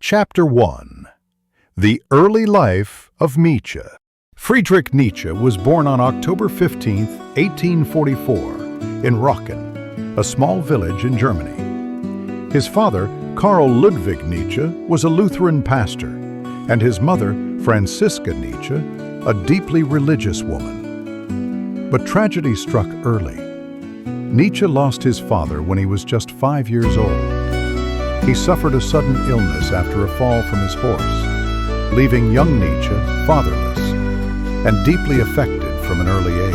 Chapter 1. The Early Life of Nietzsche. Friedrich Nietzsche was born on October 15, 1844, in Rocken, a small village in Germany. His father, Karl Ludwig Nietzsche, was a Lutheran pastor, and his mother, Franziska Nietzsche, a deeply religious woman. But tragedy struck early. Nietzsche lost his father when he was just 5 years old. He suffered a sudden illness after a fall from his horse, leaving young Nietzsche fatherless and deeply affected from an early age.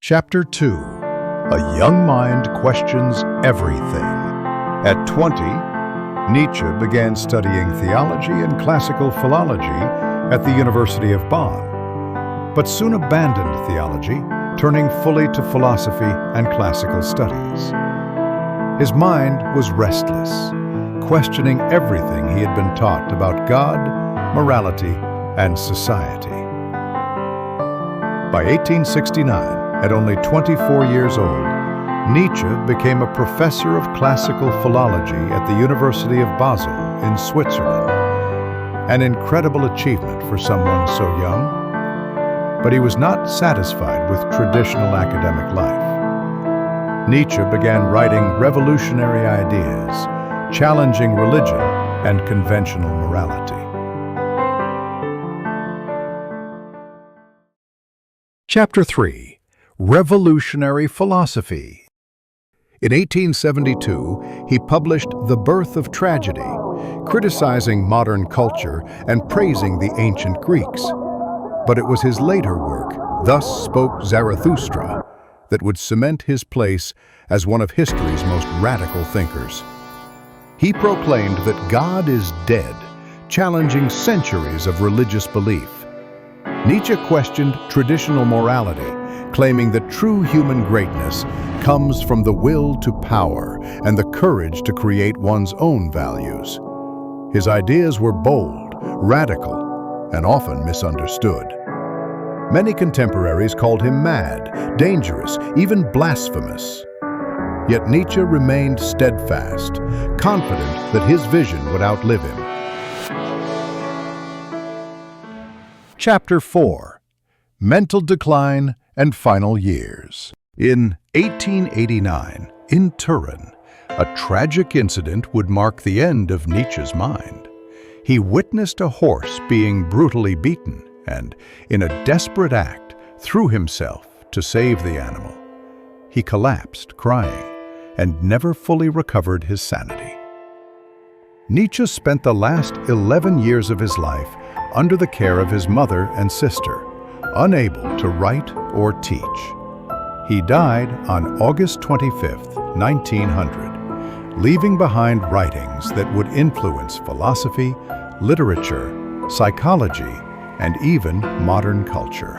Chapter 2. A young mind questions everything. At 20, Nietzsche began studying theology and classical philology at the University of Bonn, but soon abandoned theology, turning fully to philosophy and classical studies. His mind was restless, questioning everything he had been taught about God, morality, and society. By 1869, at only 24 years old, Nietzsche became a professor of classical philology at the University of Basel in Switzerland. An incredible achievement for someone so young. But he was not satisfied with traditional academic life. Nietzsche began writing revolutionary ideas, challenging religion and conventional morality. Chapter 3. Revolutionary Philosophy. In 1872, he published The Birth of Tragedy, criticizing modern culture and praising the ancient Greeks. But it was his later work, Thus Spoke Zarathustra, that would cement his place as one of history's most radical thinkers. He proclaimed that God is dead, challenging centuries of religious belief. Nietzsche questioned traditional morality, claiming that true human greatness comes from the will to power and the courage to create one's own values. His ideas were bold, radical, and often misunderstood. Many contemporaries called him mad, dangerous, even blasphemous. Yet Nietzsche remained steadfast, confident that his vision would outlive him. Chapter 4. Mental Decline and Final Years. In 1889, in Turin, a tragic incident would mark the end of Nietzsche's mind. He witnessed a horse being brutally beaten and, in a desperate act, threw himself to save the animal. He collapsed, crying, and never fully recovered his sanity. Nietzsche spent the last 11 years of his life under the care of his mother and sister, unable to write or teach. He died on August 25, 1900, leaving behind writings that would influence philosophy, literature, psychology, and even modern culture.